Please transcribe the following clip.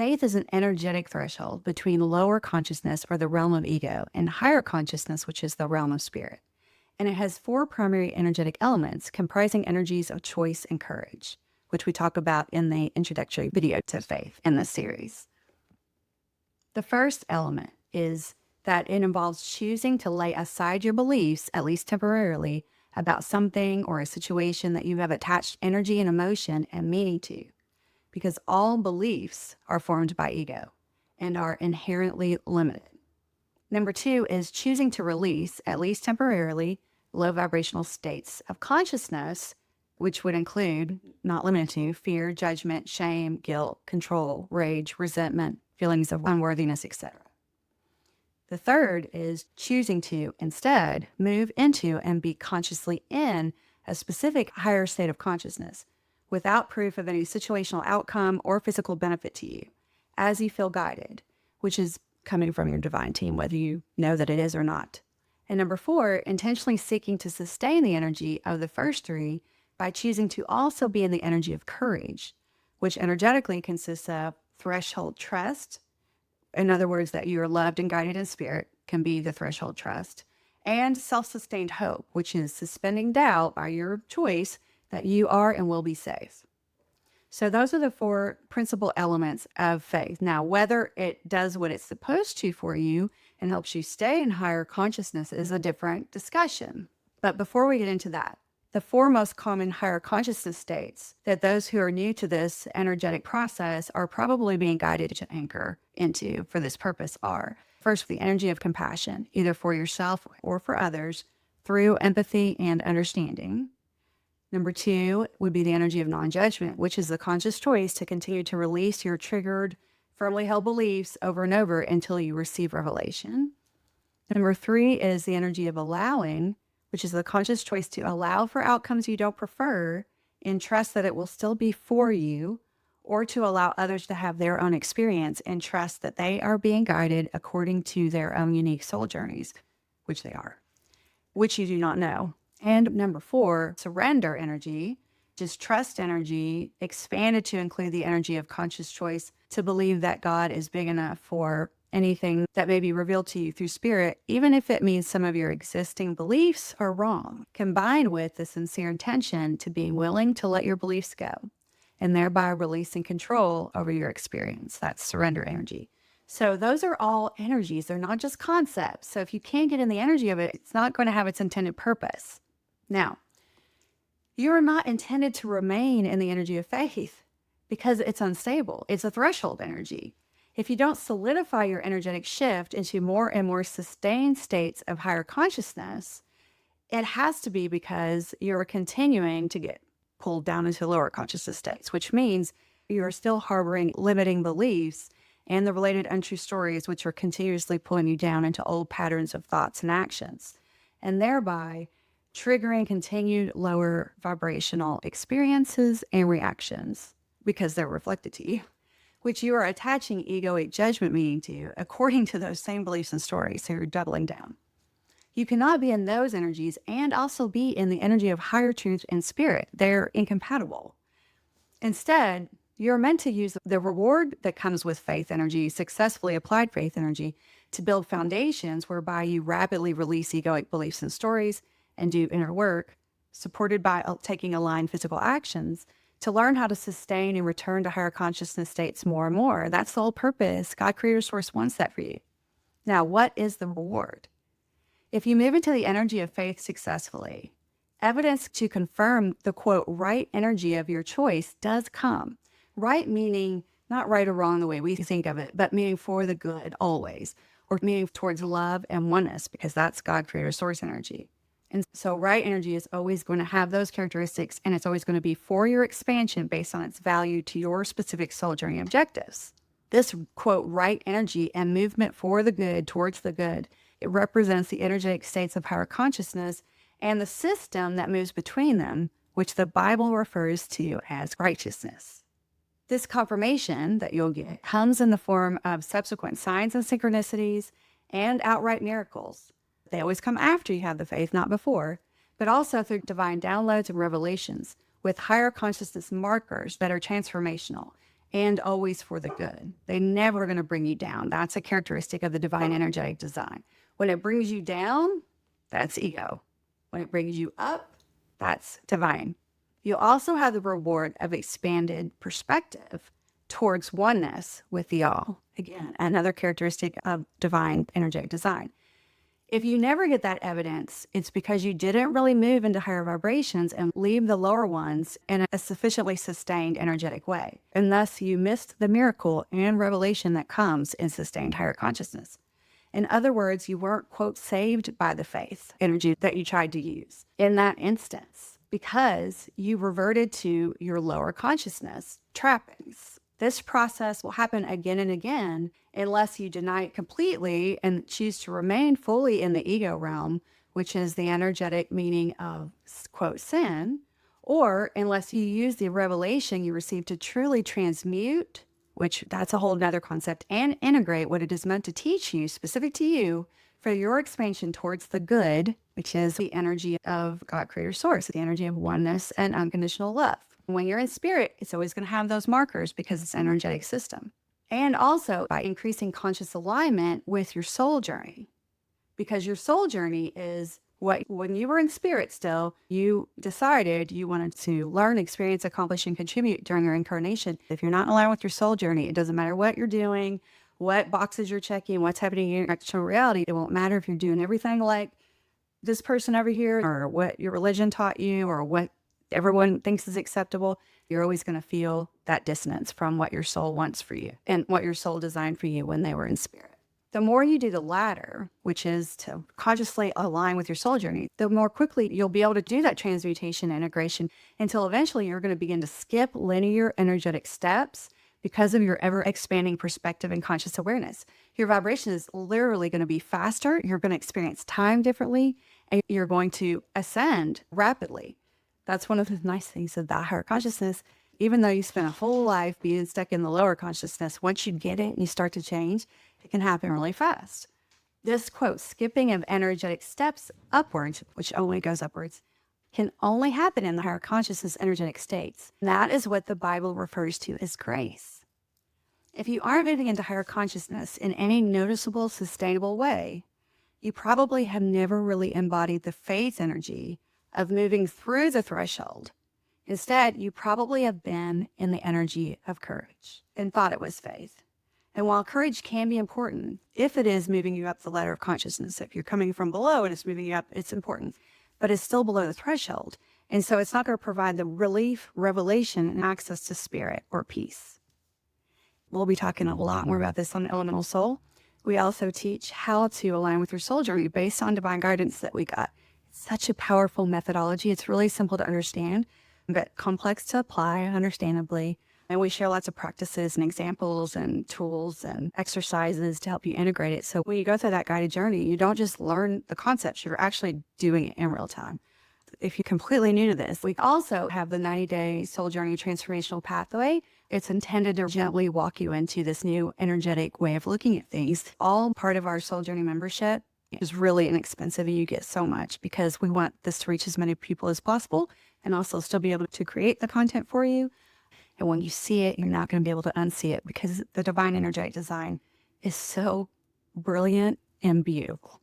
faith is an energetic threshold between lower consciousness, or the realm of ego, and higher consciousness, which is the realm of spirit. And it has four primary energetic elements comprising energies of choice and courage, which we talk about in the introductory video to faith in this series. The first element is that it involves choosing to lay aside your beliefs, at least temporarily, about something or a situation that you have attached energy and emotion and meaning to, because all beliefs are formed by ego and are inherently limited. Number two is choosing to release, at least temporarily, low vibrational states of consciousness, which would include, not limited to, fear, judgment, shame, guilt, control, rage, resentment, feelings of unworthiness, etc. The third is choosing to instead move into and be consciously in a specific higher state of consciousness without proof of any situational outcome or physical benefit to you, as you feel guided, which is coming from your divine team, whether you know that it is or not. And number four, intentionally seeking to sustain the energy of the first three by choosing to also be in the energy of courage, which energetically consists of threshold trust. In other words, that you are loved and guided in spirit can be the threshold trust, and self-sustained hope, which is suspending doubt by your choice that you are and will be safe. So those are the four principal elements of faith. Now, whether it does what it's supposed to for you and helps you stay in higher consciousness is a different discussion. But before we get into that, the four most common higher consciousness states that those who are new to this energetic process are probably being guided to anchor into for this purpose are, first, the energy of compassion, either for yourself or for others, through empathy and understanding. Number two would be the energy of non-judgment, which is the conscious choice to continue to release your triggered, firmly held beliefs over and over until you receive revelation. Number three is the energy of allowing, which is the conscious choice to allow for outcomes you don't prefer and trust that it will still be for you, or to allow others to have their own experience and trust that they are being guided according to their own unique soul journeys, which they are, which you do not know. And number four, surrender energy, just trust energy, expanded to include the energy of conscious choice to believe that God is big enough for anything that may be revealed to you through spirit, even if it means some of your existing beliefs are wrong, combined with the sincere intention to be willing to let your beliefs go and thereby releasing control over your experience. That's surrender energy. So those are all energies. They're not just concepts. So if you can't get in the energy of it, it's not going to have its intended purpose. Now, you are not intended to remain in the energy of faith because it's unstable. It's a threshold energy. If you don't solidify your energetic shift into more and more sustained states of higher consciousness, it has to be because you're continuing to get pulled down into lower consciousness states, which means you're still harboring limiting beliefs and the related untrue stories, which are continuously pulling you down into old patterns of thoughts and actions, and thereby triggering continued lower vibrational experiences and reactions because they're reflected to you, which you are attaching egoic judgment meaning to according to those same beliefs and stories. So you're doubling down. You cannot be in those energies and also be in the energy of higher truth and spirit. They're incompatible. Instead, you're meant to use the reward that comes with faith energy, successfully applied faith energy, to build foundations whereby you rapidly release egoic beliefs and stories and do inner work, supported by taking aligned physical actions, to learn how to sustain and return to higher consciousness states more and more. That's the whole purpose. God, Creator, Source wants that for you. Now, what is the reward? If you move into the energy of faith successfully, evidence to confirm the, quote, right energy of your choice does come. Right meaning not right or wrong the way we think of it, but meaning for the good always, or meaning towards love and oneness, because that's God, Creator, Source energy. And so right energy is always going to have those characteristics, and it's always going to be for your expansion based on its value to your specific soul journey objectives. This, quote, right energy and movement for the good, towards the good, it represents the energetic states of higher consciousness and the system that moves between them, which the Bible refers to as righteousness. This confirmation that you'll get comes in the form of subsequent signs and synchronicities and outright miracles. They always come after you have the faith, not before, but also through divine downloads and revelations with higher consciousness markers that are transformational and always for the good. They're never going to bring you down. That's a characteristic of the divine energetic design. When it brings you down, that's ego. When it brings you up, that's divine. You also have the reward of expanded perspective towards oneness with the all. Again, another characteristic of divine energetic design. If you never get that evidence, it's because you didn't really move into higher vibrations and leave the lower ones in a sufficiently sustained energetic way. And thus you missed the miracle and revelation that comes in sustained higher consciousness. In other words, you weren't, quote, saved by the faith energy that you tried to use in that instance because you reverted to your lower consciousness trappings. This process will happen again and again unless you deny it completely and choose to remain fully in the ego realm, which is the energetic meaning of, quote, sin, or unless you use the revelation you received to truly transmute, which that's a whole nother concept, and integrate what it is meant to teach you, specific to you, for your expansion towards the good, which is the energy of God, Creator, Source, the energy of oneness and unconditional love. When you're in spirit, it's always going to have those markers because it's an energetic system. And also by increasing conscious alignment with your soul journey, because your soul journey is what, when you were in spirit still, you decided you wanted to learn, experience, accomplish, and contribute during your incarnation. If you're not aligned with your soul journey, it doesn't matter what you're doing, what boxes you're checking, what's happening in your actual reality. It won't matter if you're doing everything like this person over here or what your religion taught you or what everyone thinks is acceptable. You're always going to feel that dissonance from what your soul wants for you and what your soul designed for you when they were in spirit. The more you do the latter, which is to consciously align with your soul journey, the more quickly you'll be able to do that transmutation integration until eventually you're going to begin to skip linear energetic steps because of your ever expanding perspective and conscious awareness. Your vibration is literally going to be faster. You're going to experience time differently, and you're going to ascend rapidly. That's one of the nice things of that higher consciousness. Even though you spend a whole life being stuck in the lower consciousness, once you get it and you start to change, it can happen really fast. This, quote, skipping of energetic steps upwards, which only goes upwards, can only happen in the higher consciousness energetic states. And that is what the Bible refers to as grace. If you aren't moving into higher consciousness in any noticeable, sustainable way, you probably have never really embodied the faith energy of moving through the threshold. Instead, you probably have been in the energy of courage and thought it was faith. And while courage can be important, if it is moving you up the ladder of consciousness, if you're coming from below and it's moving you up, it's important, but it's still below the threshold. And so it's not going to provide the relief, revelation, and access to spirit or peace. We'll be talking a lot more about this on Elemental Soul. We also teach how to align with your soul journey based on divine guidance that we got. It's such a powerful methodology. It's really simple to understand, but complex to apply, understandably. And we share lots of practices and examples and tools and exercises to help you integrate it. So when you go through that guided journey, you don't just learn the concepts, you're actually doing it in real time. If you're completely new to this, we also have the 90-day Soul Journey Transformational Pathway. It's intended to gently walk you into this new energetic way of looking at things. All part of our Soul Journey membership is really inexpensive and you get so much because we want this to reach as many people as possible and also still be able to create the content for you. And when you see it, you're not going to be able to unsee it because the divine energetic design is so brilliant and beautiful.